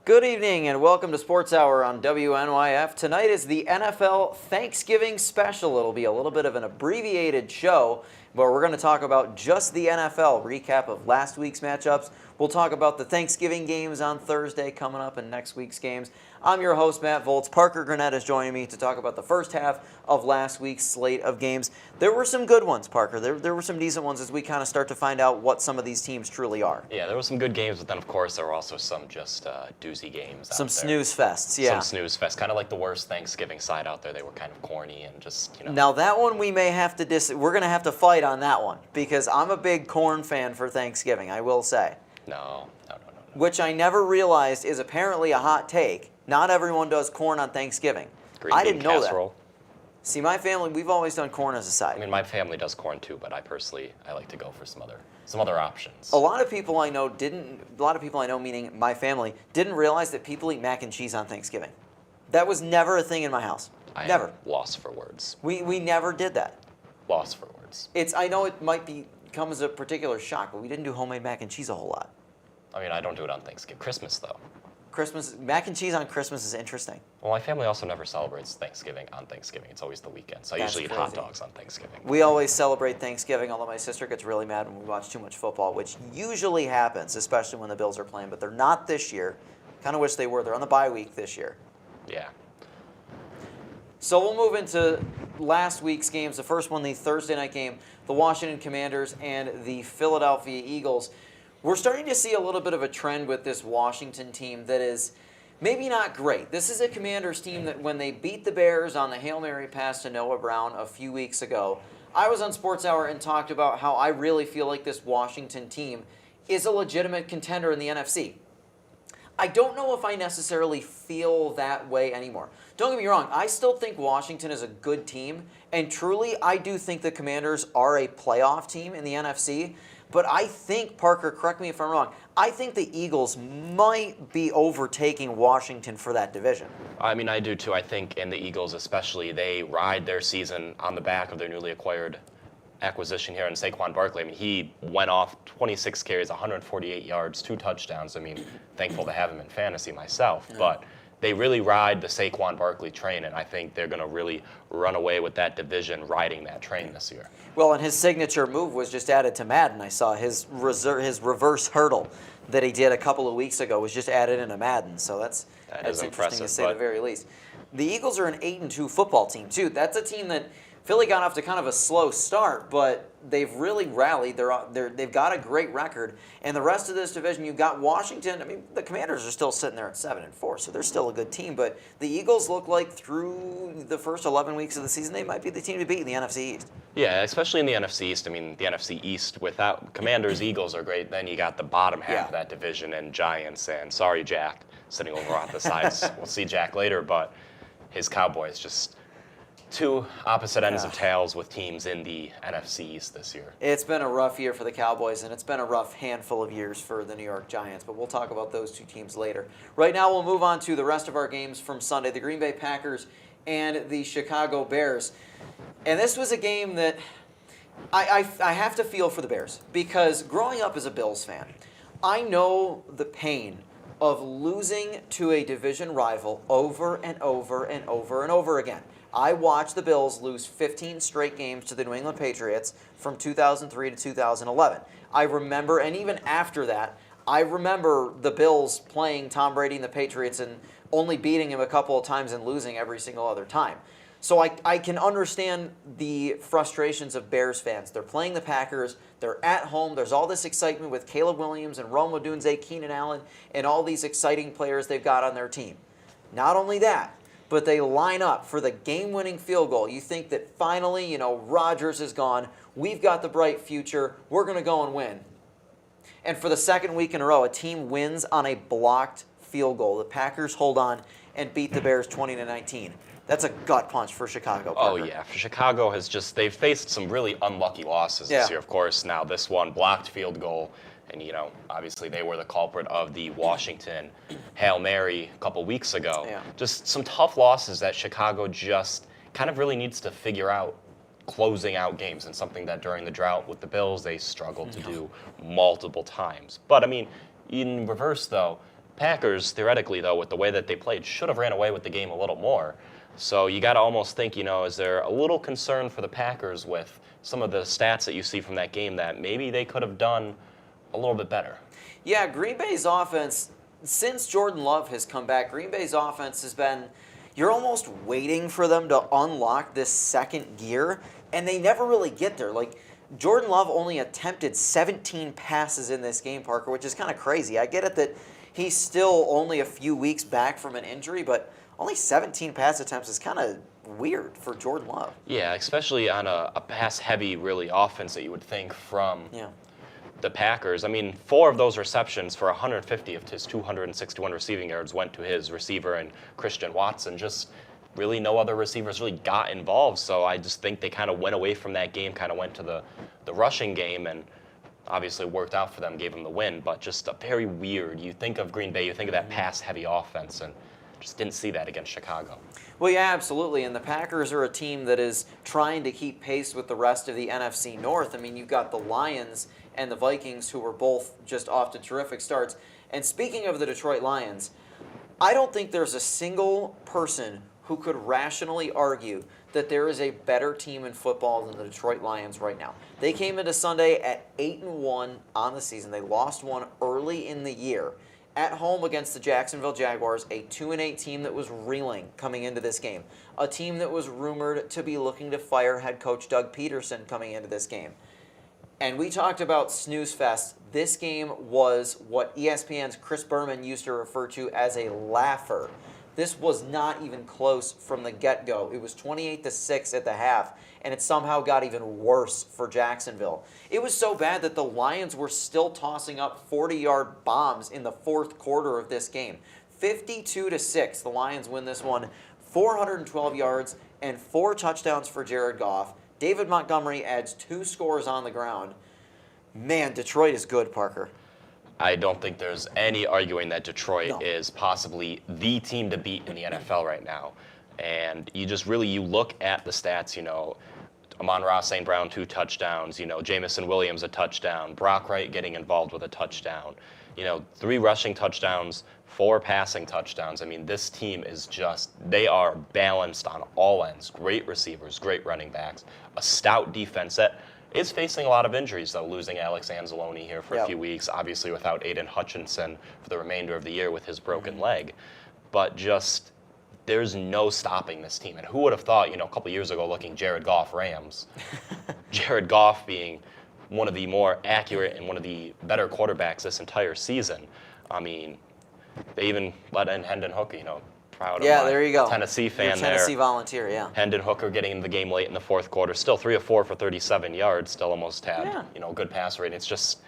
Good evening and welcome to Sports Hour on WNYF. Tonight is the NFL Thanksgiving special. It'll be a little bit of an abbreviated show, but we're going to talk about just the NFL, recap of last week's matchups. We'll talk about the Thanksgiving games on Thursday coming up and next week's games. I'm your host, Matt Volz. Parker Gurnett is joining me to talk about the first half of last week's slate of games. There were some good ones, Parker. There were some decent ones as we kind of start to find out what some of these teams truly are. Yeah, there were some good games, but then, of course, there were also some just doozy games Some out there. snooze fests, yeah. Some snooze fest, kind of like the worst Thanksgiving side out there. They were kind of corny and just, Now that one we may have to we're going to have to fight on that one because I'm a big corn fan for Thanksgiving, I will say. No. Which I never realized is apparently a hot take. Not everyone does corn on Thanksgiving. Green I bean didn't know casserole. that. See, my family, we've always done corn as a side. I mean, my family does corn too, but I like to go for some other options. A lot of people I know meaning my family, didn't realize that people eat mac and cheese on Thanksgiving. That was never a thing in my house. Never. Am lost for words. We never did that. Lost for words. I know it might come as a particular shock, but we didn't do homemade mac and cheese a whole lot. I mean, I don't do it on Thanksgiving. Christmas, though. Mac and cheese on Christmas is interesting. Well, my family also never celebrates Thanksgiving on Thanksgiving. It's always the weekend, so I usually eat hot dogs on Thanksgiving. We always celebrate Thanksgiving, although my sister gets really mad when we watch too much football, which usually happens, especially when the Bills are playing, but they're not this year. Kind of wish they were. They're on the bye week this year. Yeah. So we'll move into last week's games. The first one, the Thursday night game, the Washington Commanders and the Philadelphia Eagles. We're starting to see a little bit of a trend with this Washington team that is maybe not great. This is a Commanders team that when they beat the Bears on the Hail Mary pass to Noah Brown a few weeks ago, I was on Sports Hour and talked about how I really feel like this Washington team is a legitimate contender in the NFC. I don't know if I necessarily feel that way anymore. Don't get me wrong, I still think Washington is a good team, and truly I do think the Commanders are a playoff team in the NFC. But I think, Parker, correct me if I'm wrong, I think the Eagles might be overtaking Washington for that division. I mean, I do too. I think, and the Eagles especially, they ride their season on the back of their newly acquired acquisition here in Saquon Barkley. I mean, he went off 26 carries, 148 yards, 2 touchdowns. I mean, thankful to have him in fantasy myself. Yeah. But they really ride the Saquon Barkley train, and I think they're going to really run away with that division riding that train this year. Well, and his signature move was just added to Madden. I saw his reverse hurdle that he did a couple of weeks ago was just added into Madden. So that's interesting to say the very least. The Eagles are an 8-2 football team, too. That's a team that Philly got off to kind of a slow start, but they've really rallied. They've got a great record. And the rest of this division, you've got Washington. I mean, the Commanders are still sitting there at 7-4, so they're still a good team. But the Eagles look like through the first 11 weeks of the season, they might be the team to beat in the NFC East. Yeah, especially in the NFC East. I mean, the NFC East without Commanders, Eagles are great. Then you got the bottom half of that division and Giants. And sorry, Jack, sitting over on the sides. We'll see Jack later, but his Cowboys just two opposite ends of tails with teams in the NFC East this year. It's been a rough year for the Cowboys, and it's been a rough handful of years for the New York Giants, but we'll talk about those two teams later. Right now, we'll move on to the rest of our games from Sunday, the Green Bay Packers and the Chicago Bears. And this was a game that I have to feel for the Bears, because growing up as a Bills fan, I know the pain of losing to a division rival over and over and over and over again. I watched the Bills lose 15 straight games to the New England Patriots from 2003 to 2011. I remember, and even after that, I remember the Bills playing Tom Brady and the Patriots and only beating him a couple of times and losing every single other time. So I can understand the frustrations of Bears fans. They're playing the Packers. They're at home. There's all this excitement with Caleb Williams and Rome Odunze, Keenan Allen, and all these exciting players they've got on their team. Not only that, but they line up for the game-winning field goal. You think that finally, Rodgers is gone. We've got the bright future. We're going to go and win. And for the second week in a row, a team wins on a blocked field goal. The Packers hold on and beat the Bears 20-19. That's a gut punch for Chicago, Parker. Oh, yeah. Chicago they've faced some really unlucky losses this year, of course. Now, this one, blocked field goal. And, obviously they were the culprit of the Washington Hail Mary a couple weeks ago. Yeah. Just some tough losses that Chicago just kind of really needs to figure out closing out games, and something that during the drought with the Bills they struggled to do multiple times. But, I mean, in reverse, though, Packers, theoretically, though, with the way that they played, should have ran away with the game a little more. So you got to almost think, is there a little concern for the Packers with some of the stats that you see from that game that maybe they could have done a little bit better? Yeah, Green Bay's offense, since Jordan Love has come back, Green Bay's offense has been, you're almost waiting for them to unlock this second gear, and they never really get there. Like, Jordan Love only attempted 17 passes in this game, Parker, which is kind of crazy. I get it that he's still only a few weeks back from an injury, but only 17 pass attempts is kind of weird for Jordan Love. Yeah, especially on a pass-heavy, really, offense that you would think from the Packers. I mean, 4 of those receptions for 150 of his 261 receiving yards went to his receiver and Christian Watson. Just really no other receivers really got involved. So I just think they kind of went away from that game, kind of went to the rushing game, and obviously worked out for them, gave them the win. But just a very weird, you think of Green Bay, you think of that pass-heavy offense, and just didn't see that against Chicago. Well, yeah, absolutely. And the Packers are a team that is trying to keep pace with the rest of the NFC North. I mean, you've got the Lions and the Vikings, who were both just off to terrific starts. And speaking of the Detroit Lions, I don't think there's a single person who could rationally argue that there is a better team in football than the Detroit Lions right now. They came into Sunday at 8-1 on the season. They lost one early in the year at home against the Jacksonville Jaguars, a 2-8 team that was reeling coming into this game, a team that was rumored to be looking to fire head coach Doug Peterson coming into this game. And we talked about snooze fest. This game was what ESPN's Chris Berman used to refer to as a laugher. This was not even close from the get-go. It was 28-6 at the half, and it somehow got even worse for Jacksonville. It was so bad that the Lions were still tossing up 40-yard bombs in the fourth quarter of this game. 52-6, the Lions win this one. 412 yards and 4 touchdowns for Jared Goff. David Montgomery adds 2 scores on the ground. Man, Detroit is good, Parker. I don't think there's any arguing that Detroit is possibly the team to beat in the NFL right now. And you just really, you look at the stats, Amon-Ra St. Brown, 2 touchdowns, Jamison Williams, a touchdown, Brock Wright getting involved with a touchdown, 3 rushing touchdowns, 4 passing touchdowns. I mean, this team is just, they are balanced on all ends. Great receivers, great running backs, a stout defense that is facing a lot of injuries, though, losing Alex Anzalone here for a few weeks, obviously without Aiden Hutchinson for the remainder of the year with his broken leg. But just, there's no stopping this team. And who would have thought, a couple years ago, looking Jared Goff Rams, Jared Goff being one of the more accurate and one of the better quarterbacks this entire season. I mean, they even let in Hendon Hooker, proud of my there you go. Tennessee fan Your Tennessee Volunteer, yeah. Hendon Hooker getting into the game late in the fourth quarter, still 3 of 4 for 37 yards, still almost had good pass rating. It's just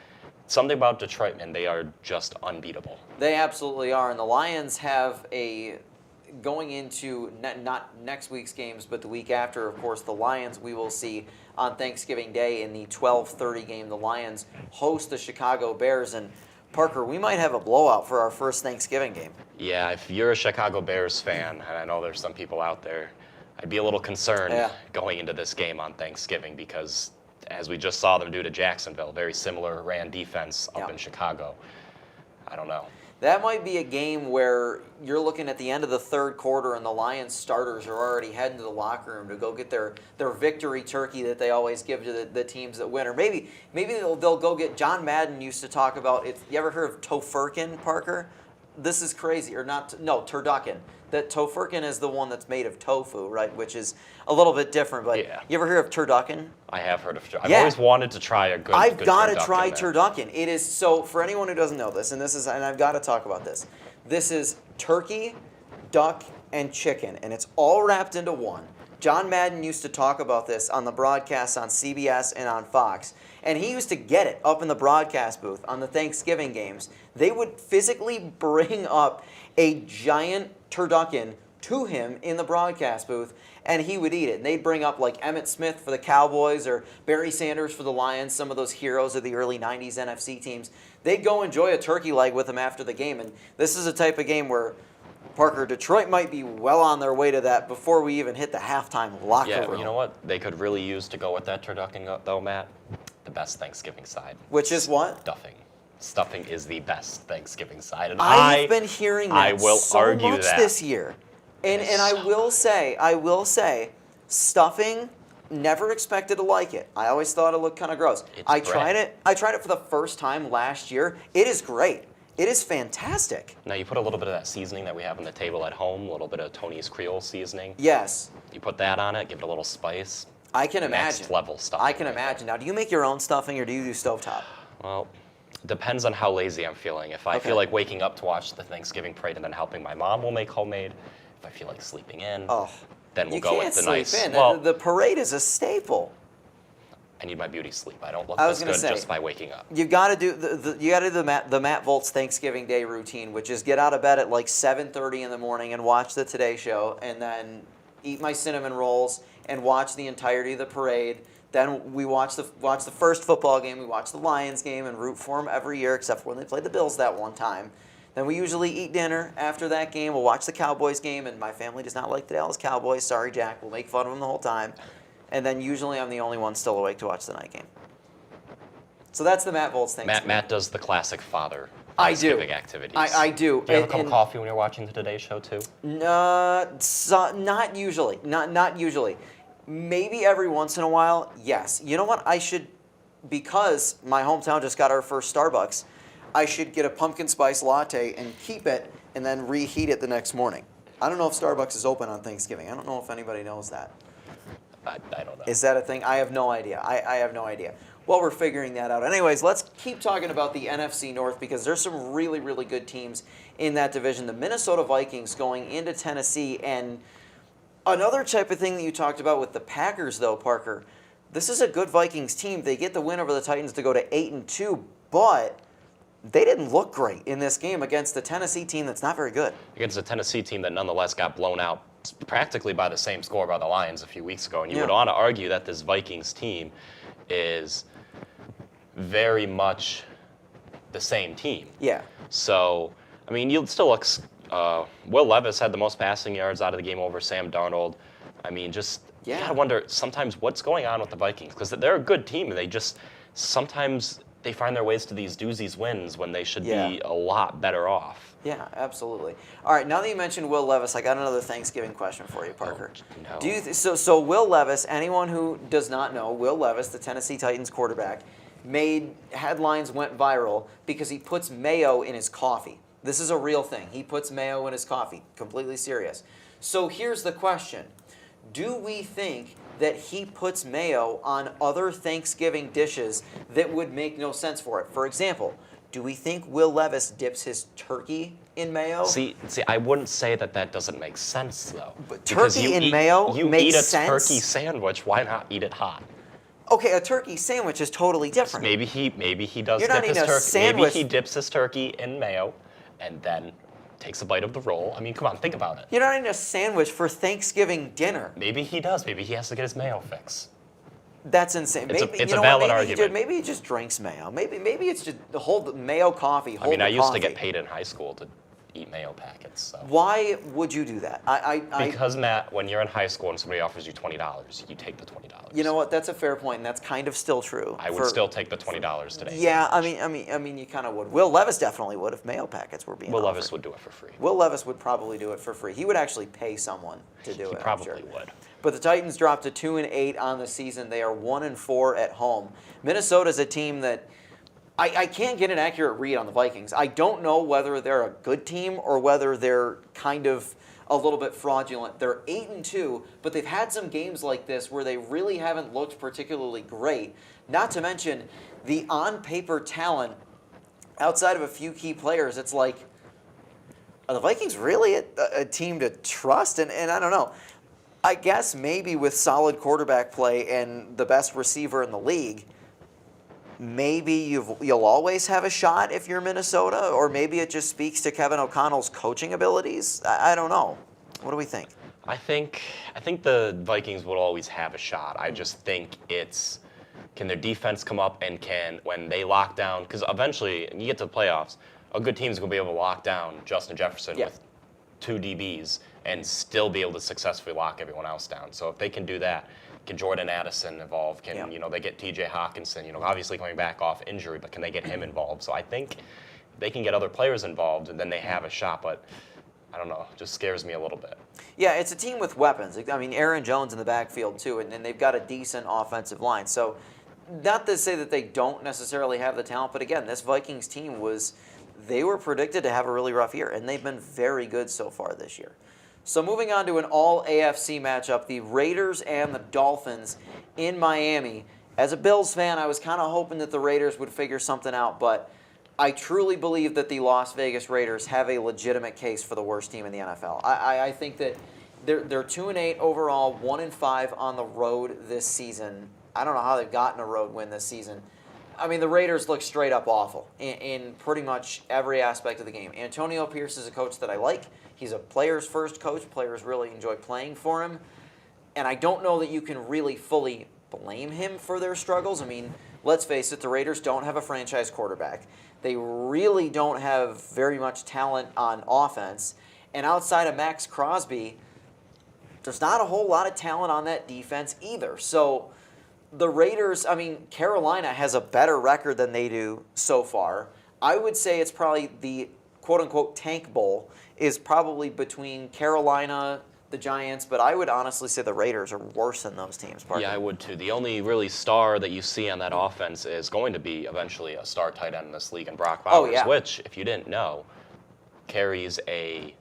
something about Detroit, man. They are just unbeatable. They absolutely are, and the Lions have going into not next week's games, but the week after, of course, the Lions we will see on Thanksgiving Day in the 12:30 game. The Lions host the Chicago Bears, and Parker, we might have a blowout for our first Thanksgiving game. Yeah, if you're a Chicago Bears fan, and I know there's some people out there, I'd be a little concerned going into this game on Thanksgiving because, as we just saw them do to Jacksonville, very similar ran defense up in Chicago. I don't know. That might be a game where you're looking at the end of the third quarter and the Lions starters are already heading to the locker room to go get their victory turkey that they always give to the teams that win. Or maybe they'll go get, John Madden used to talk about, you ever heard of tofurkey, Parker? This is crazy, or not, no, turducken. That tofurkey is the one that's made of tofu, right, which is a little bit different. But you ever hear of turducken? I have heard of turducken. I've always wanted to try a good I've got to try man. turducken. It is, so for anyone who doesn't know this, and I've got to talk about this. This is turkey, duck, and chicken, and it's all wrapped into one. John Madden used to talk about this on the broadcasts on CBS and on Fox, and he used to get it up in the broadcast booth on the Thanksgiving games. They would physically bring up a giant turducken to him in the broadcast booth, and he would eat it. And they'd bring up like Emmitt Smith for the Cowboys or Barry Sanders for the Lions, some of those heroes of the early 90s NFC teams. They'd go enjoy a turkey leg with him after the game, and this is a type of game where Parker, Detroit might be well on their way to that before we even hit the halftime locker room. Yeah, you know what they could really use to go with that turducken, though, Matt? The best Thanksgiving side. Which is what? Stuffing. stuffing is the best Thanksgiving side. And I've been hearing that I will so argue much that. this year. And It is I so will say, stuffing, never expected to like it. I always thought it looked kind of gross. It's I great. tried it. I tried it for the first time last year. It is great. It is fantastic. Now you put a little bit of that seasoning that we have on the table at home, a little bit of Tony's Creole seasoning. Yes, You put that on it, give it a little spice. I can Next imagine. level stuffing. I can right there. imagine. Now, do you make your own stuffing or do you do stovetop? Well, depends on how lazy I'm feeling. If I Okay. feel like waking up to watch the Thanksgiving parade and then helping my mom, will make homemade. If I feel like sleeping in, Oh, then we'll you go can't with the sleep nice. in. Well, The parade is a staple. I need my beauty sleep. I don't look I was this gonna good say, just by waking up. You got to do the Matt Volts Thanksgiving Day routine, which is get out of bed at like 7:30 in the morning and watch the Today Show, and then eat my cinnamon rolls and watch the entirety of the parade. Then we watch the first football game. We watch the Lions game and root for them every year, except for when they played the Bills that one time. Then we usually eat dinner after that game. We'll watch the Cowboys game, and my family does not like the Dallas Cowboys. Sorry, Jack. We'll make fun of them the whole time. And then usually I'm the only one still awake to watch the night game. So that's the Matt Volts Thanksgiving. Matt does the classic father I do. Thanksgiving activities. I do. Do you have a cup of coffee when you're watching the Today Show too? Not usually. Not usually. Maybe every once in a while, yes. You know what? I should, because my hometown just got our first Starbucks, I should get a pumpkin spice latte and keep it and then reheat it the next morning. I don't know if Starbucks is open on Thanksgiving. I don't know if anybody knows that. I don't know. Is that a thing? I have no idea. I have no idea. Well, we're figuring that out. Anyways, let's keep talking about the NFC North because there's some really, really good teams in that division. The Minnesota Vikings going into Tennessee, and another type of thing that you talked about with the Packers, though, Parker, this is a good Vikings team. They get the win over the Titans to go to 8-2, but they didn't look great in this game against the Tennessee team that's not very good. Against a Tennessee team that nonetheless got blown out practically by the same score by the Lions a few weeks ago. And you Yeah. would want to argue that this Vikings team is very much the same team. Yeah. So, I mean, you'll still look. Will Levis had the most passing yards out of the game over Sam Darnold. I mean, just you Yeah. gotta wonder sometimes what's going on with the Vikings because they're a good team and they just sometimes they find their ways to these doozies wins when they should Yeah. be a lot better off. Yeah, absolutely. All right, now that you mentioned Will Levis, I got another Thanksgiving question for you, Parker. no. Do you so Will Levis, anyone who does not know, Will Levis, the Tennessee Titans quarterback, made headlines, went viral because he puts mayo in his coffee. This is a real thing. He puts mayo in his coffee. Completely serious. So here's the question. Do we think that he puts mayo on other Thanksgiving dishes that would make no sense for it? For example, do we think Will Levis dips his turkey in mayo? See, I wouldn't say that doesn't make sense though. But Because turkey you in eat- mayo You makes eat a sense? turkey sandwich. Why not eat it hot? Okay, a turkey sandwich is totally different. Maybe he does You're not dip his eating a turkey. sandwich. Maybe he dips his turkey in mayo, and then takes a bite of the roll. I mean, come on, think about it. You're not eating a sandwich for Thanksgiving dinner. Maybe he does. Maybe he has to get his mayo fix. That's insane. It's a- Maybe, it's you a know valid what, argument. maybe he just drinks mayo. Maybe it's just the whole mayo coffee. I mean, I used to get coffee. paid in high school to eat mayo packets. So. Why would you do that? Because Matt, when you're in high school and somebody offers you $20, you take the $20. You know what? That's a fair point, and that's kind of still true. I would still take the $20 today. Yeah, I mean, you kind of would. Will Levis definitely would if mayo packets were being Will offered. Levis would do it for free. Will Levis would probably do it for free. He would actually pay someone to do He it. I'm probably sure. would. But the Titans dropped to 2-8 on the season. They are 1-4 at home. Minnesota's a team that I can't get an accurate read on the Vikings. I don't know whether they're a good team or whether they're kind of a little bit fraudulent. They're 8-2, but they've had some games like this where they really haven't looked particularly great. Not to mention the on-paper talent outside of a few key players. It's like, are the Vikings really a team to trust? And I don't know. I guess maybe with solid quarterback play and the best receiver in the league, maybe you'll always have a shot if you're Minnesota, or maybe it just speaks to Kevin O'Connell's coaching abilities. I don't know. What do we think? I think the Vikings will always have a shot. I just think it's can their defense come up and can when they lock down because eventually when you get to the playoffs, a good team's gonna be able to lock down Justin Jefferson Yeah. with 2 DBs and still be able to successfully lock everyone else down. So if they can do that, can Jordan Addison evolve? Can they get T.J. Hawkinson? Obviously coming back off injury, but can they get him involved? So I think they can get other players involved, and then they have a shot. But I don't know, it just scares me a little bit. Yeah, it's a team with weapons. I mean, Aaron Jones in the backfield too, and they've got a decent offensive line. So, not to say that they don't necessarily have the talent, but again, this Vikings team they were predicted to have a really rough year, and they've been very good so far this year. So moving on to an all AFC matchup, the Raiders and the Dolphins in Miami. As a Bills fan, I was kind of hoping that the Raiders would figure something out, but I truly believe that the Las Vegas Raiders have a legitimate case for the worst team in the NFL. I think that they're 2-8 overall, 1-5 on the road this season. I don't know how they've gotten a road win this season. I mean, the Raiders look straight up awful in pretty much every aspect of the game. Antonio Pierce is a coach that I like. He's a player's first coach. Players really enjoy playing for him. And I don't know that you can really fully blame him for their struggles. I mean, let's face it, the Raiders don't have a franchise quarterback. They really don't have very much talent on offense. And outside of Max Crosby, there's not a whole lot of talent on that defense either. So the Raiders, I mean, Carolina has a better record than they do so far. I would say it's probably the quote-unquote tank bowl is probably between Carolina, the Giants, but I would honestly say the Raiders are worse than those teams. Parker. Yeah, I would too. The only really star that you see on that offense is going to be eventually a star tight end in this league, and Brock Bowers, which, if you didn't know, carries a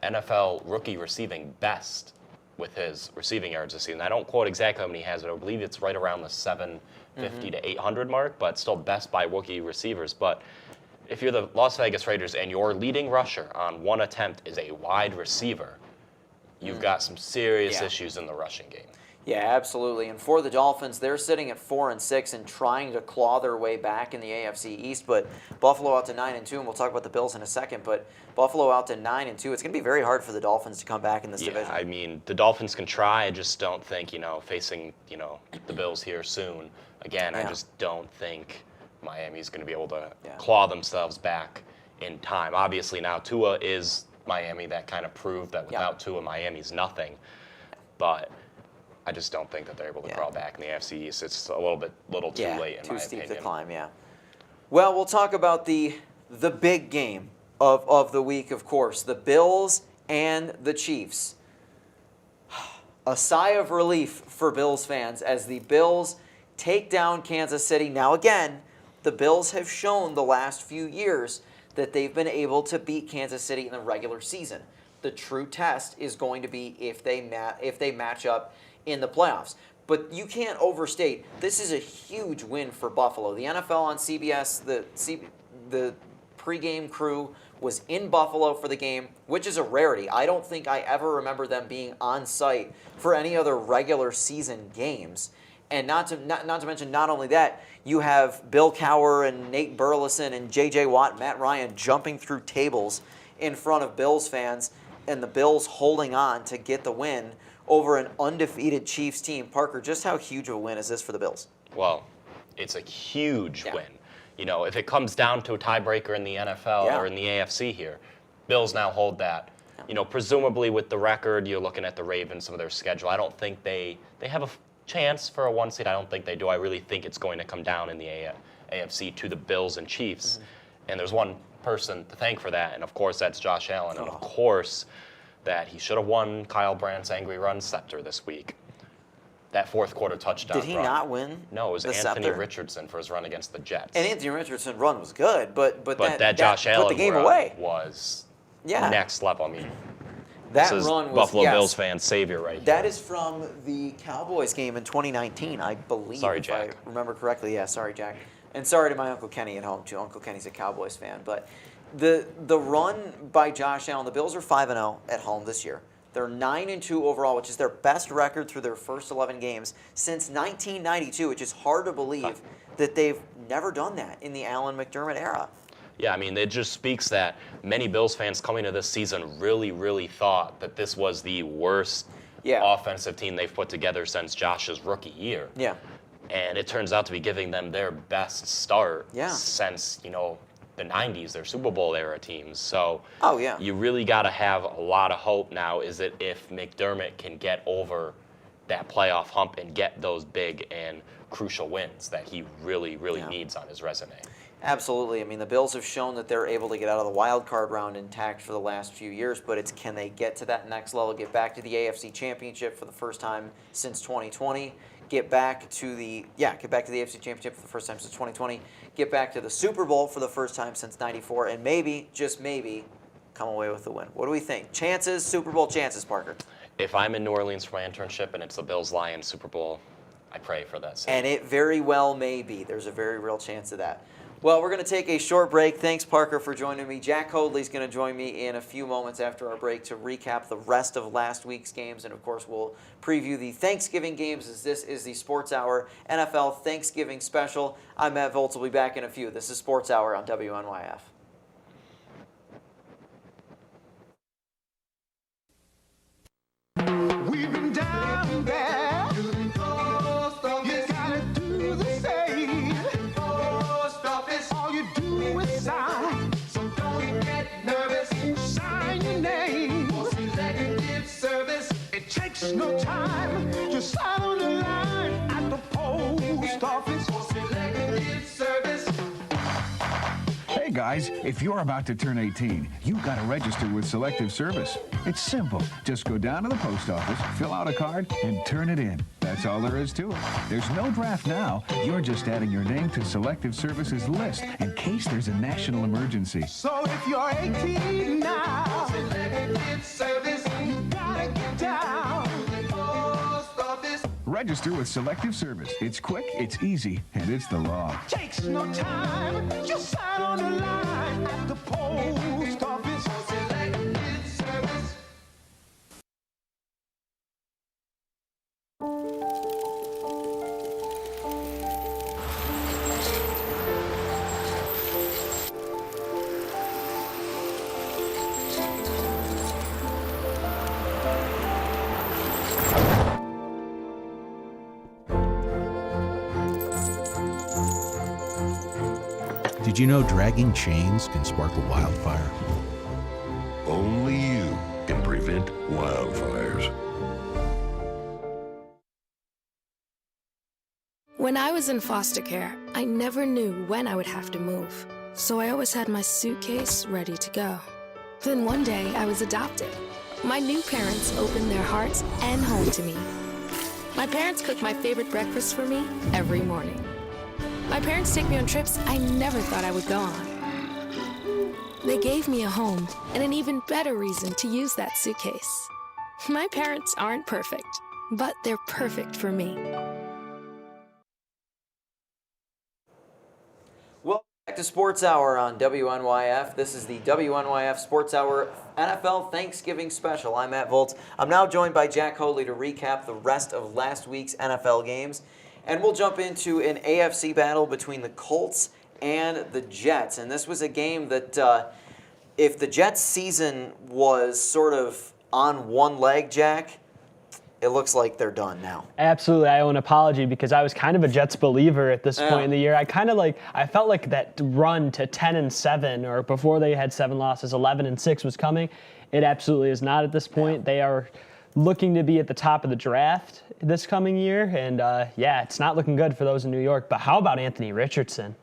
NFL rookie receiving best with his receiving yards this season. I don't quote exactly how many he has, but I believe it's right around the 750 to 800 mark, but still best by rookie receivers. But if you're the Las Vegas Raiders and your leading rusher on one attempt is a wide receiver, you've got some serious issues in the rushing game. Yeah, absolutely. And for the Dolphins, they're sitting at 4-6 and trying to claw their way back in the AFC East. But Buffalo out to 9-2, and we'll talk about the Bills in a second. But Buffalo out to 9-2. It's going to be very hard for the Dolphins to come back in this division. Yeah, I mean, the Dolphins can try. I just don't think, facing, the Bills here soon. Again, I just don't think Miami's going to be able to claw themselves back in time. Obviously, now Tua is Miami. That kind of proved that without Tua, Miami's nothing. But I just don't think that they're able to crawl back in the AFC East. It's a little too late in my opinion. Too steep to climb, Well, we'll talk about the big game of the week, of course. The Bills and the Chiefs. A sigh of relief for Bills fans as the Bills take down Kansas City. Now again, the Bills have shown the last few years that they've been able to beat Kansas City in the regular season. The true test is going to be if they match up in the playoffs. But you can't overstate, this is a huge win for Buffalo. The NFL on CBS, the pregame crew was in Buffalo for the game, which is a rarity. I don't think I ever remember them being on site for any other regular season games. And not to mention, not only that, you have Bill Cowher and Nate Burleson and J.J. Watt, Matt Ryan jumping through tables in front of Bills fans, and the Bills holding on to get the win over an undefeated Chiefs team. Parker, just how huge of a win is this for the Bills? Well, it's a huge win. If it comes down to a tiebreaker in the NFL or in the AFC here, Bills now hold that. Presumably with the record, you're looking at the Ravens, some of their schedule. I don't think they have a chance for a 1 seed. I don't think they do. I really think it's going to come down in the AFC to the Bills and Chiefs. And there's one person to thank for that, and of course that's Josh Allen. And of course that he should have won Kyle Brandt's angry run scepter this week. That fourth quarter touchdown. Did he not win? No, it was Anthony scepter? Richardson for his run against the Jets. And Anthony Richardson's run was good, but that Josh Allen put the game run away. Was next level. I mean, that this is run was Buffalo Bills fan savior right here. That is from the Cowboys game in 2019, I believe. Sorry, if Jack. I remember correctly. Yeah, sorry, Jack. And sorry to my Uncle Kenny at home too. Uncle Kenny's a Cowboys fan, but the run by Josh Allen, the Bills are 5-0 at home this year. They're 9-2 overall, which is their best record through their first 11 games since 1992, which is hard to believe that they've never done that in the Allen McDermott era. Yeah, I mean, it just speaks that many Bills fans coming to this season really, really thought that this was the worst offensive team they've put together since Josh's rookie year. Yeah. And it turns out to be giving them their best start since, the 90s, their Super Bowl era teams. So you really got to have a lot of hope now is that if McDermott can get over that playoff hump and get those big and crucial wins that he really, really needs on his resume. Absolutely. I mean, the Bills have shown that they're able to get out of the wild card round intact for the last few years, but it's can they get to that next level, get back to the AFC Championship for the first time since 2020, get back to the AFC Championship for the first time since 2020, get back to the Super Bowl for the first time since 94, and maybe, just maybe, come away with the win. What do we think? Chances, Super Bowl chances, Parker? If I'm in New Orleans for my internship and it's the Bills-Lions Super Bowl, I pray for that. And it very well may be. There's a very real chance of that. Well, we're going to take a short break. Thanks, Parker, for joining me. Jack Hoadley's going to join me in a few moments after our break to recap the rest of last week's games. And, of course, we'll preview the Thanksgiving games as this is the Sports Hour NFL Thanksgiving special. I'm Matt Volz. We'll be back in a few. This is Sports Hour on WNYF. We've been down there. You gotta do the same. All you do is sign. So don't get nervous. Sign your name. For selective service. It takes no time. Just sign on the line at the post office. For selective service. Hey guys, if you're about to turn 18, you've got to register with Selective Service. It's simple. Just go down to the post office, fill out a card, and turn it in. That's all there is to it. There's no draft now. You're just adding your name to Selective Service's list in case there's a national emergency. So if you're 18 now, Selective Service, you gotta get down to the post office. Register with Selective Service. It's quick, it's easy, and it's the law. Takes no time. Just sign on the line at the post office. Selective Service. Did you know dragging chains can spark a wildfire? Only you can prevent wildfires. When I was in foster care, I never knew when I would have to move, so I always had my suitcase ready to go. Then one day, I was adopted. My new parents opened their hearts and home to me. My parents cook my favorite breakfast for me every morning. My parents take me on trips I never thought I would go on. They gave me a home and an even better reason to use that suitcase. My parents aren't perfect, but they're perfect for me. Welcome back to Sports Hour on WNYF. This is the WNYF Sports Hour NFL Thanksgiving special. I'm Matt Volz. I'm now joined by Jack Hoadley to recap the rest of last week's NFL games. And we'll jump into an AFC battle between the Colts and the Jets. And this was a game that if the Jets' season was sort of on one leg, Jack, it looks like they're done now. Absolutely. I owe an apology because I was kind of a Jets believer at this point in the year. I felt like that run to 10-7, or before they had 7 losses, 11-6 was coming. It absolutely is not at this point. They are looking to be at the top of the draft this coming year, and it's not looking good for those in New York. But how about Anthony Richardson?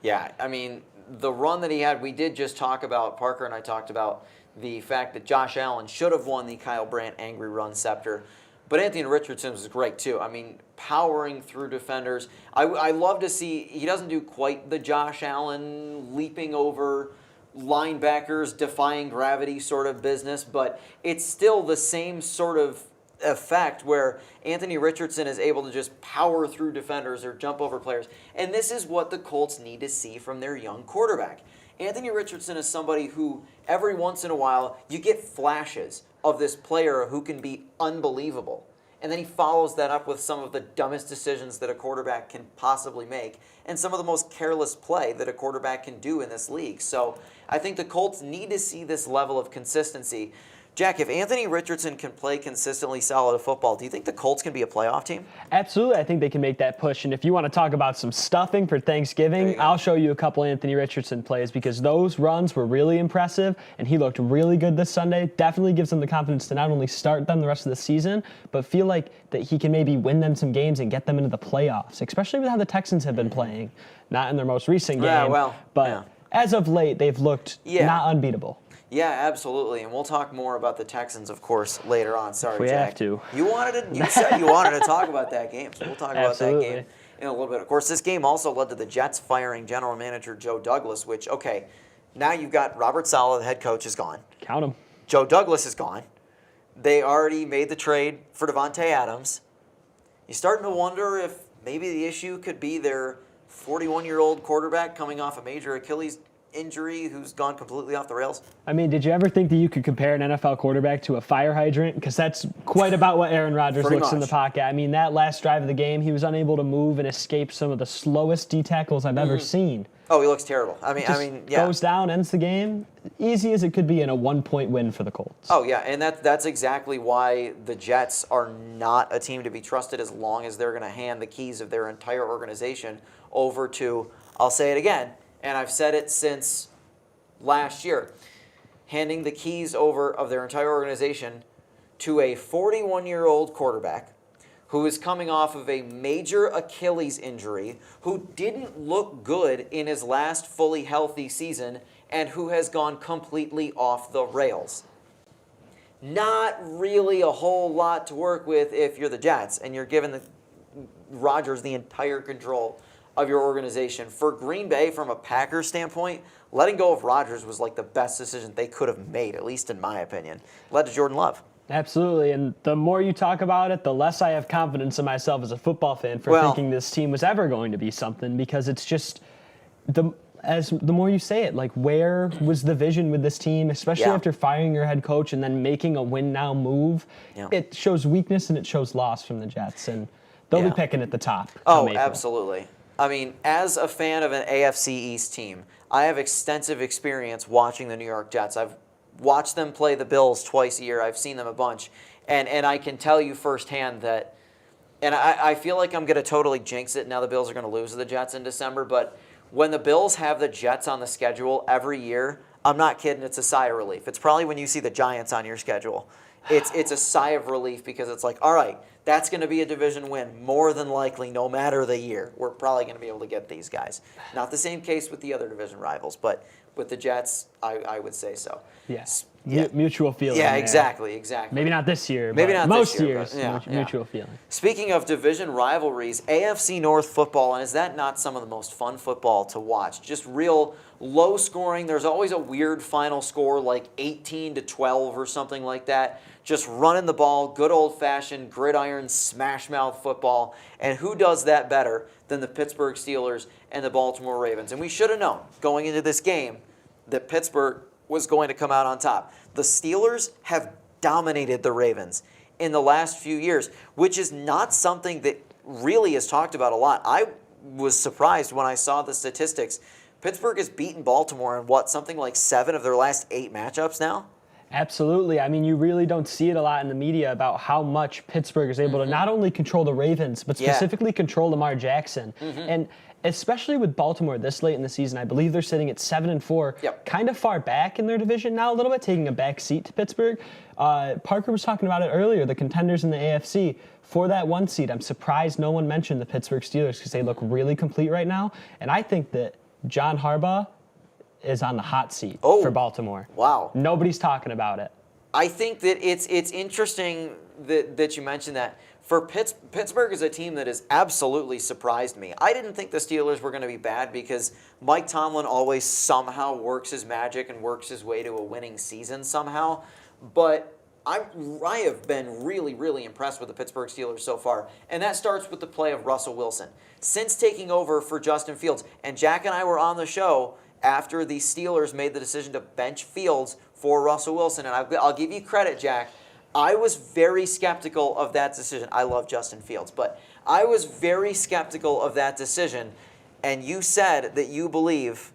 Yeah, I mean, the run that he had, we did just talk about, Parker and I talked about the fact that Josh Allen should have won the Kyle Brandt Angry Run Scepter. But Anthony Richardson was great, too. I mean, powering through defenders. I love to see, he doesn't do quite the Josh Allen leaping over linebackers, defying gravity sort of business, but it's still the same sort of effect where Anthony Richardson is able to just power through defenders or jump over players. And this is what the Colts need to see from their young quarterback. Anthony Richardson is somebody who every once in a while you get flashes of this player who can be unbelievable. And then he follows that up with some of the dumbest decisions that a quarterback can possibly make and some of the most careless play that a quarterback can do in this league. So I think the Colts need to see this level of consistency Jack, if Anthony Richardson can play consistently solid football, do you think the Colts can be a playoff team? Absolutely, I think they can make that push. And if you want to talk about some stuffing for Thanksgiving, I'll show you a couple Anthony Richardson plays because those runs were really impressive, and he looked really good this Sunday. Definitely gives them the confidence to not only start them the rest of the season, but feel like that he can maybe win them some games and get them into the playoffs, especially with how the Texans have been playing. Not in their most recent game, but as of late, they've looked not unbeatable. Yeah, absolutely, and we'll talk more about the Texans, of course, later on. Sorry, We Jack. have to. You said you wanted to talk about that game, so we'll talk about that game in a little bit. Of course, this game also led to the Jets firing general manager Joe Douglas, which, okay, now you've got Robert Saleh, the head coach, is gone. Count him. Joe Douglas is gone. They already made the trade for Devontae Adams. You're starting to wonder if maybe the issue could be their 41-year-old quarterback coming off a major Achilles injury who's gone completely off the rails. I mean, did you ever think that you could compare an NFL quarterback to a fire hydrant? Because that's quite about what Aaron Rodgers looks in the pocket. I mean, that last drive of the game, he was unable to move and escape some of the slowest D tackles I've ever seen. Oh, he looks terrible. I mean, yeah. Goes down, ends the game, easy as it could be in a 1-point win for the Colts. Oh, yeah, and that's exactly why the Jets are not a team to be trusted as long as they're going to hand the keys of their entire organization over to, I'll say it again, and I've said it since last year, handing the keys over of their entire organization to a 41-year-old quarterback who is coming off of a major Achilles injury, who didn't look good in his last fully healthy season, and who has gone completely off the rails. Not really a whole lot to work with if you're the Jets and you're giving Rodgers the entire control of your organization. For Green Bay, from a Packers standpoint, letting go of Rodgers was like the best decision they could have made, at least in my opinion. Led to Jordan Love. Absolutely, and the more you talk about it, the less I have confidence in myself as a football fan for thinking this team was ever going to be something, because it's just, the more you say it, like, where was the vision with this team, especially after firing your head coach and then making a win-now move? It shows weakness and it shows loss from the Jets, and they'll be picking at the top. Oh, absolutely. I mean, as a fan of an AFC East team, I have extensive experience watching the New York Jets. I've watched them play the Bills twice a year. I've seen them a bunch. And I can tell you firsthand that, and I feel like I'm going to totally jinx it now the Bills are going to lose to the Jets in December, but when the Bills have the Jets on the schedule every year, I'm not kidding, it's a sigh of relief. It's probably when you see the Giants on your schedule. It's a sigh of relief because it's like, all right, that's going to be a division win, more than likely, no matter the year. We're probably going to be able to get these guys. Not the same case with the other division rivals, but with the Jets, I would say so. Yes. Mutual feeling. Yeah, there. exactly. Maybe not this year, Maybe but not most this year, years. but Mutual feeling. Speaking of division rivalries, AFC North football, and is that not some of the most fun football to watch? Just real low scoring. There's always a weird final score, like 18-12 or something like that. Just running the ball, good old-fashioned gridiron smash mouth football. And who does that better than the Pittsburgh Steelers and the Baltimore Ravens? And we should have known going into this game that Pittsburgh was going to come out on top. The Steelers have dominated the Ravens in the last few years, which is not something that really is talked about a lot. I was surprised when I saw the statistics. Pittsburgh has beaten Baltimore in something like 7 of their last 8 matchups now? Absolutely. I mean, you really don't see it a lot in the media about how much Pittsburgh is able to not only control the Ravens, but specifically control Lamar Jackson. And especially with Baltimore this late in the season, I believe they're sitting at 7-4, kind of far back in their division now a little bit, taking a back seat to Pittsburgh. Parker was talking about it earlier, the contenders in the AFC. For that 1 seed, I'm surprised no one mentioned the Pittsburgh Steelers because they look really complete right now. And I think that John Harbaugh is on the hot seat for Baltimore. Wow. Nobody's talking about it. I think that it's interesting that you mentioned that. For Pittsburgh is a team that has absolutely surprised me. I didn't think the Steelers were going to be bad because Mike Tomlin always somehow works his magic and works his way to a winning season somehow. But I have been really, really impressed with the Pittsburgh Steelers so far. And that starts with the play of Russell Wilson. Since taking over for Justin Fields, and Jack and I were on the show after the Steelers made the decision to bench Fields for Russell Wilson. And I'll give you credit, Jack. I was very skeptical of that decision. I love Justin Fields, but I was very skeptical of that decision. And you said that you believe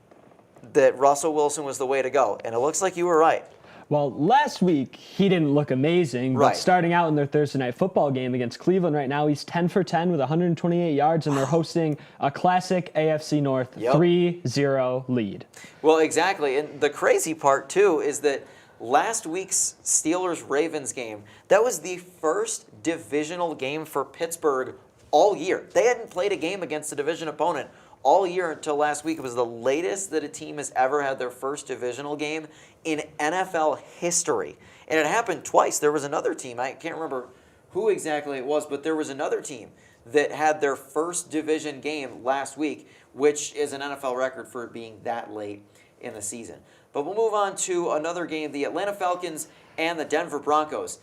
that Russell Wilson was the way to go. And it looks like you were right. Well, last week he didn't look amazing, Right. but starting out in their Thursday night football game against Cleveland right now, he's 10 for 10 with 128 yards, and they're hosting a classic AFC North Yep. 3-0 lead. Well, exactly. And the crazy part, too, is that last week's Steelers-Ravens game, that was the first divisional game for Pittsburgh all year. They hadn't played a game against a division opponent all year until last week. It was the latest that a team has ever had their first divisional game in NFL history. And it happened twice. There was another team, I can't remember who exactly it was, but there was another team that had their first division game last week, which is an NFL record for it being that late in the season. But we'll move on to another game, the Atlanta Falcons and the Denver Broncos.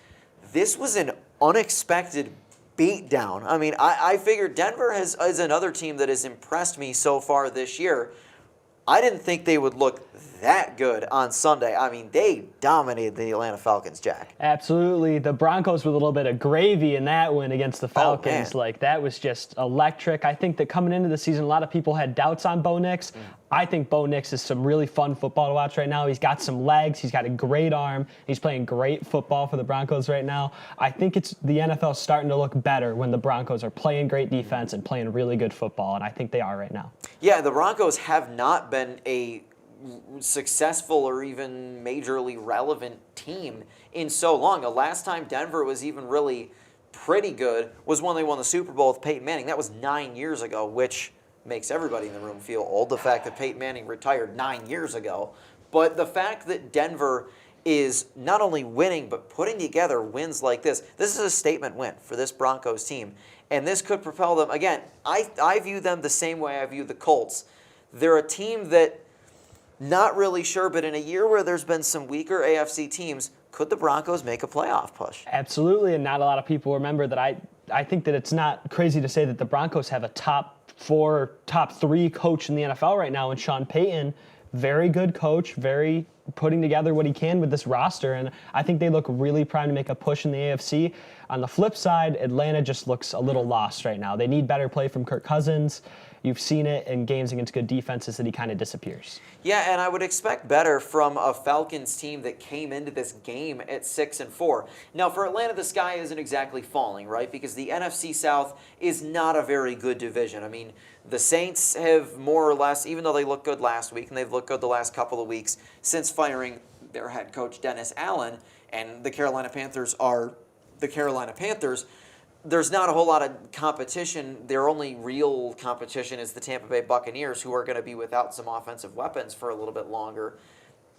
This was an unexpected beatdown. I mean, I figured Denver is another team that has impressed me so far this year. I didn't think they would look that good on Sunday. I mean, they dominated the Atlanta Falcons, Jack. Absolutely. The Broncos with a little bit of gravy in that win against the Falcons. man. Like, that was just electric. I think that coming into the season, a lot of people had doubts on Bo Nix. I think Bo Nix is some really fun football to watch right now. He's got some legs. He's got a great arm. He's playing great football for the Broncos right now. I think it's the NFL starting to look better when the Broncos are playing great defense and playing really good football, and I think they are right now. Yeah, the Broncos have not been a successful or even majorly relevant team in so long. The last time Denver was even really pretty good was when they won the Super Bowl with Peyton Manning. That was 9 years ago, which makes everybody in the room feel old, the fact that Peyton Manning retired 9 years ago. But the fact that Denver is not only winning, but putting together wins like this is a statement win for this Broncos team. And this could propel them. Again, I view them the same way I view the Colts. They're a team that, not really sure, but in a year where there's been some weaker AFC teams, could the Broncos make a playoff push? Absolutely, and not a lot of people remember that. I think that it's not crazy to say that the Broncos have a top 4, top 3 coach in the NFL right now, and Sean Payton, very good coach, very putting together what he can with this roster, and I think they look really primed to make a push in the AFC. On the flip side, Atlanta just looks a little lost right now. They need better play from Kirk Cousins. You've seen it in games against good defenses that he kind of disappears. Yeah, and I would expect better from a Falcons team that came into this game at 6-4. Now, for Atlanta, the sky isn't exactly falling, right? Because the NFC South is not a very good division. I mean, the Saints have more or less, even though they looked good last week, and they've looked good the last couple of weeks since firing their head coach, Dennis Allen, and the Carolina Panthers are the Carolina Panthers, there's not a whole lot of competition. Their only real competition is the Tampa Bay Buccaneers, who are going to be without some offensive weapons for a little bit longer.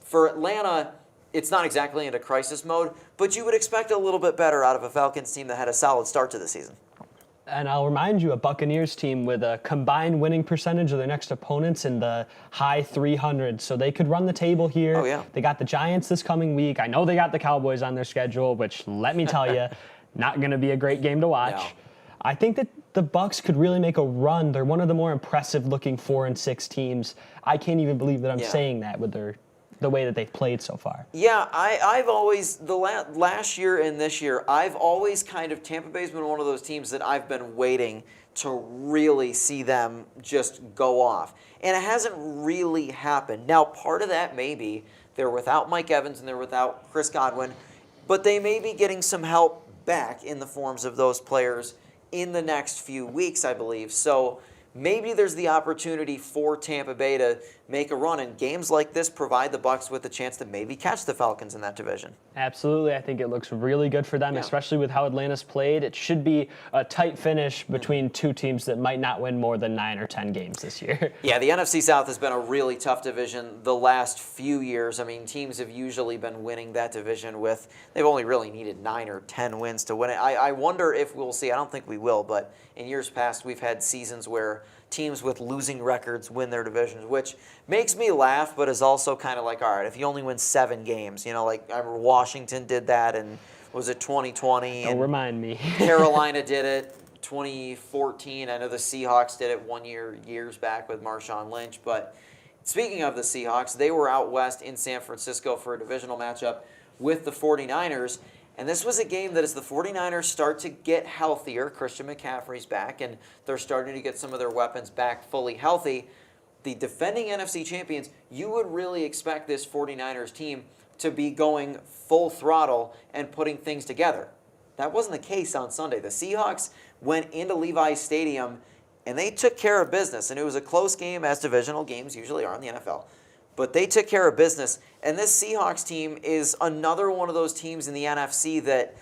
For Atlanta, it's not exactly into crisis mode, but you would expect a little bit better out of a Falcons team that had a solid start to the season. And I'll remind you, a Buccaneers team with a combined winning percentage of their next opponents in the high 300s. So they could run the table here. Oh, yeah. They got the Giants this coming week. I know they got the Cowboys on their schedule, which, let me tell you, not going to be a great game to watch. No. I think that the Bucs could really make a run. They're one of the more impressive-looking 4-6 teams. I can't even believe that I'm saying that with the way that they've played so far. Yeah, I've always, last year and this year, I've always Tampa Bay's been one of those teams that I've been waiting to really see them just go off. And it hasn't really happened. Now, part of that may be they're without Mike Evans and they're without Chris Godwin, but they may be getting some help back in the forms of those players in the next few weeks, I believe. So maybe there's the opportunity for Tampa Bay to make a run, and games like this provide the Bucs with a chance to maybe catch the Falcons in that division. Absolutely. I think it looks really good for them, Yeah. especially with how Atlanta's played. It should be a tight finish between two teams that might not win more than 9 or 10 games this year. Yeah, the NFC South has been a really tough division the last few years. I mean, teams have usually been winning that division they've only really needed 9 or 10 wins to win it. I wonder if we'll see, I don't think we will, but in years past we've had seasons where teams with losing records win their divisions, which makes me laugh, but is also kind of like, all right, if you only win 7 games, like I remember Washington did that, and was it 2020? Don't and remind me. Carolina did it 2014. I know the Seahawks did it years back with Marshawn Lynch. But speaking of the Seahawks, they were out west in San Francisco for a divisional matchup with the 49ers. And this was a game that as the 49ers start to get healthier, Christian McCaffrey's back, and they're starting to get some of their weapons back fully healthy, the defending NFC champions, you would really expect this 49ers team to be going full throttle and putting things together. That wasn't the case on Sunday. The Seahawks went into Levi's Stadium and they took care of business. And it was a close game, as divisional games usually are in the NFL. But they took care of business. And this Seahawks team is another one of those teams in the NFC that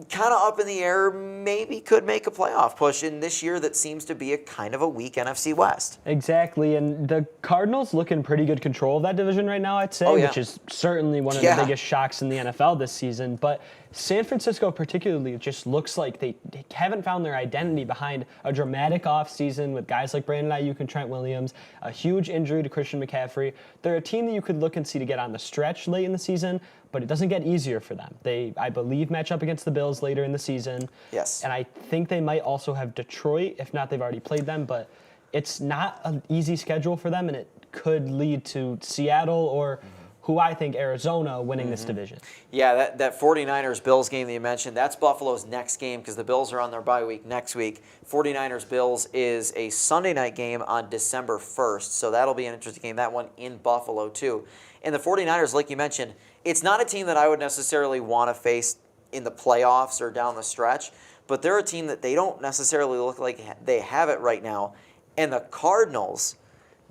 kind of up in the air, maybe could make a playoff push in this year that seems to be a kind of a weak NFC West. Exactly, and the Cardinals look in pretty good control of that division right now, I'd say, Oh, yeah. which is certainly one of the biggest shocks in the NFL this season. But San Francisco particularly just looks like they haven't found their identity behind a dramatic offseason with guys like Brandon Ayuk and Trent Williams, a huge injury to Christian McCaffrey. They're a team that you could look and see to get on the stretch late in the season, but it doesn't get easier for them. They, I believe, match up against the Bills later in the season. Yes. And I think they might also have Detroit. If not, they've already played them. But it's not an easy schedule for them, and it could lead to Seattle or who I think Arizona winning this division. Yeah, that 49ers-Bills game that you mentioned, that's Buffalo's next game because the Bills are on their bye week next week. 49ers-Bills is a Sunday night game on December 1st, so that'll be an interesting game. That one in Buffalo, too. And the 49ers, like you mentioned, it's not a team that I would necessarily want to face in the playoffs or down the stretch, but they're a team that they don't necessarily look like they have it right now. And the Cardinals,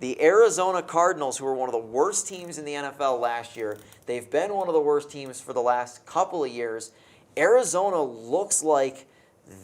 the Arizona Cardinals, who were one of the worst teams in the NFL last year, they've been one of the worst teams for the last couple of years. Arizona looks like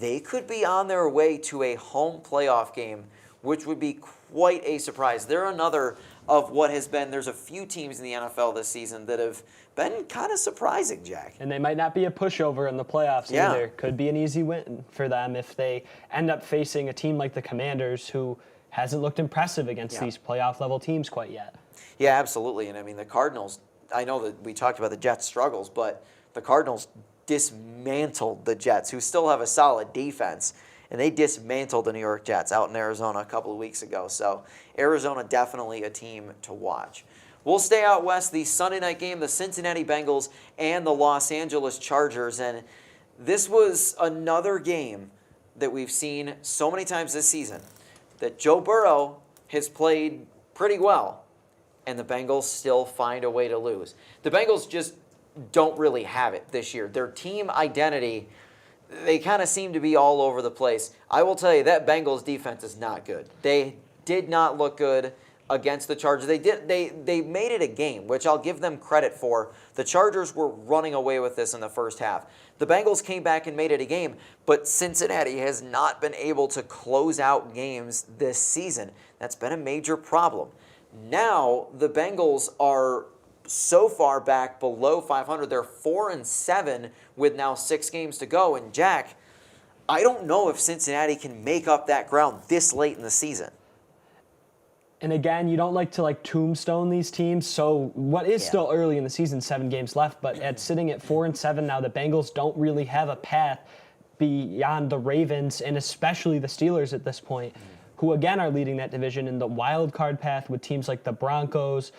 they could be on their way to a home playoff game, which would be quite a surprise. They're another of what has been, there's a few teams in the NFL this season that have been kind of surprising, Jack. And they might not be a pushover in the playoffs either. Could be an easy win for them if they end up facing a team like the Commanders, who hasn't looked impressive against these playoff-level teams quite yet. Yeah, absolutely. And I mean, the Cardinals, I know that we talked about the Jets' struggles, but the Cardinals dismantled the Jets, who still have a solid defense. And they dismantled the New York Jets out in Arizona a couple of weeks ago. So Arizona definitely a team to watch. We'll stay out west. The Sunday night game, the Cincinnati Bengals and the Los Angeles Chargers. And this was another game that we've seen so many times this season that Joe Burrow has played pretty well, and the Bengals still find a way to lose. The Bengals just don't really have it this year. Their team identity, they kind of seem to be all over the place. I will tell you, that Bengals defense is not good. They did not look good against the Chargers. They made it a game, which I'll give them credit for. The Chargers were running away with this in the first half. The Bengals came back and made it a game, but Cincinnati has not been able to close out games this season. That's been a major problem. Now, the Bengals are so far back below 500. They're 4-7 with now 6 games to go. And Jack, I don't know if Cincinnati can make up that ground this late in the season. And again, you don't like to tombstone these teams. So what is still early in the season, 7 games left, but sitting at 4-7 now, the Bengals don't really have a path beyond the Ravens and especially the Steelers at this point, who again are leading that division in the wild card path with teams like the Broncos,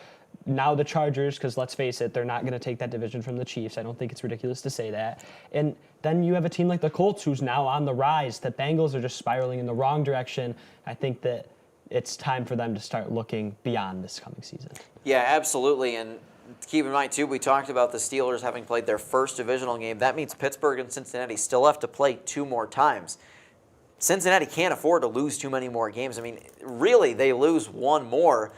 now the Chargers, because let's face it, they're not going to take that division from the Chiefs. I don't think it's ridiculous to say that. And then you have a team like the Colts who's now on the rise. The Bengals are just spiraling in the wrong direction. I think that it's time for them to start looking beyond this coming season. Yeah, absolutely. And keep in mind, too, we talked about the Steelers having played their first divisional game. That means Pittsburgh and Cincinnati still have to play 2 more times. Cincinnati can't afford to lose too many more games. I mean, really, they lose 1 more.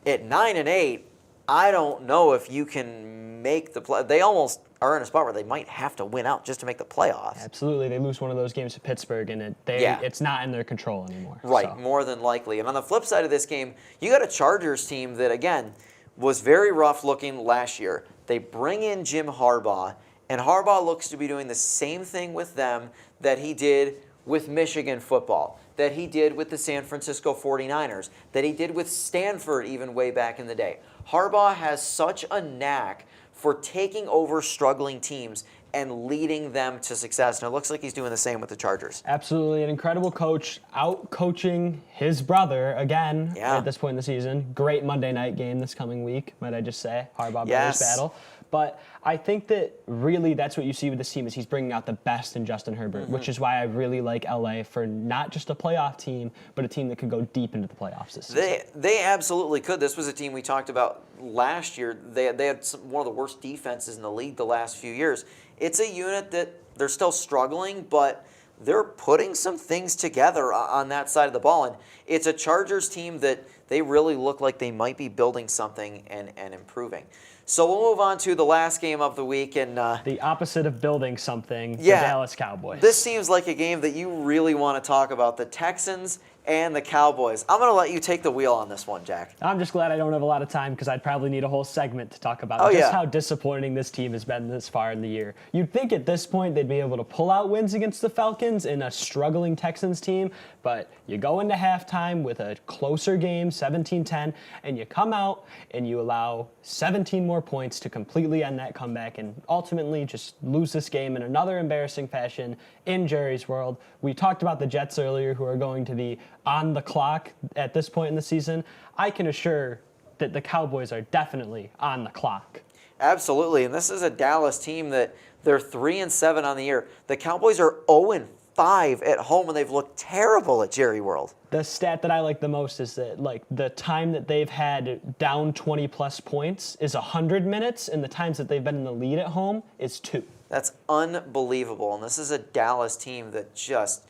At 9-8, I don't know if you can make the play. They almost are in a spot where they might have to win out just to make the playoffs. Absolutely. They lose one of those games to Pittsburgh, and it's not in their control anymore. Right, so. More than likely. And on the flip side of this game, you got a Chargers team that, again, was very rough looking last year. They bring in Jim Harbaugh, and Harbaugh looks to be doing the same thing with them that he did with Michigan football, that he did with the San Francisco 49ers, that he did with Stanford even way back in the day. Harbaugh has such a knack for taking over struggling teams and leading them to success. And it looks like he's doing the same with the Chargers. Absolutely. An incredible coach, out-coaching his brother again at this point in the season. Great Monday night game this coming week, might I just say. Harbaugh Brothers battle. But I think that really that's what you see with this team is he's bringing out the best in Justin Herbert, which is why I really like LA for not just a playoff team, but a team that could go deep into the playoffs this season. They absolutely could. This was a team we talked about last year. They had one of the worst defenses in the league the last few years. It's a unit that they're still struggling, but they're putting some things together on that side of the ball. And it's a Chargers team that they really look like they might be building something and improving. So we'll move on to the last game of the week. And the opposite of building something, yeah, the Dallas Cowboys. This seems like a game that you really want to talk about, the Texans and the Cowboys. I'm going to let you take the wheel on this one, Jack. I'm just glad I don't have a lot of time because I'd probably need a whole segment to talk about how disappointing this team has been this far in the year. You'd think at this point they'd be able to pull out wins against the Falcons in a struggling Texans team, but you go into halftime with a closer game, 17-10, and you come out and you allow 17 more points to completely end that comeback and ultimately just lose this game in another embarrassing fashion in Jerry's world. We talked about the Jets earlier, who are going to be on the clock at this point in the season. I can assure that the Cowboys are definitely on the clock. Absolutely, and this is a Dallas team that they're 3-7 on the year. The Cowboys are 0-5 at home, and they've looked terrible at Jerry World. The stat that I like the most is that the time that they've had down 20 plus points is 100 minutes, and the times that they've been in the lead at home is 2. That's unbelievable, and this is a Dallas team that just,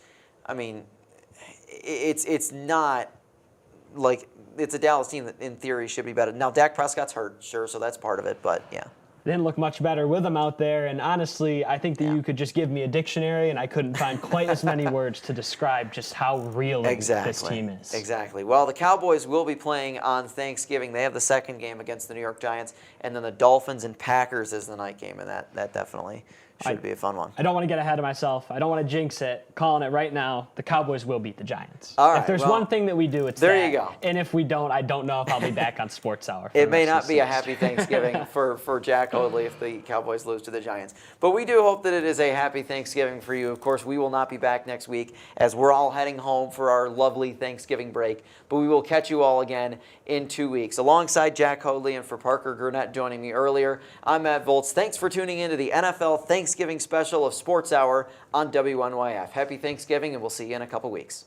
I mean, it's not like it's a Dallas team that in theory should be better. Now Dak Prescott's hurt, sure, so that's part of it, but yeah. They didn't look much better with them out there, and honestly, I think that you could just give me a dictionary and I couldn't find quite as many words to describe just how real this team is. Exactly. Well, the Cowboys will be playing on Thanksgiving. They have the second game against the New York Giants, and then the Dolphins and Packers is the night game, and that definitely should be a fun one. I don't want to get ahead of myself. I don't want to jinx it. Calling it right now, the Cowboys will beat the Giants. All right, if there's one thing that we do, it's there that. You go. And if we don't, I don't know if I'll be back on Sports Hour. It may not be a happy Thanksgiving for Jack Hoadley if the Cowboys lose to the Giants. But we do hope that it is a happy Thanksgiving for you. Of course, we will not be back next week as we're all heading home for our lovely Thanksgiving break. But we will catch you all again in 2 weeks. Alongside Jack Hoadley and for Parker Gurnett joining me earlier, I'm Matt Volz. Thanks for tuning in to the NFL Thanksgiving special of Sports Hour on WNYF. Happy Thanksgiving, and we'll see you in a couple weeks.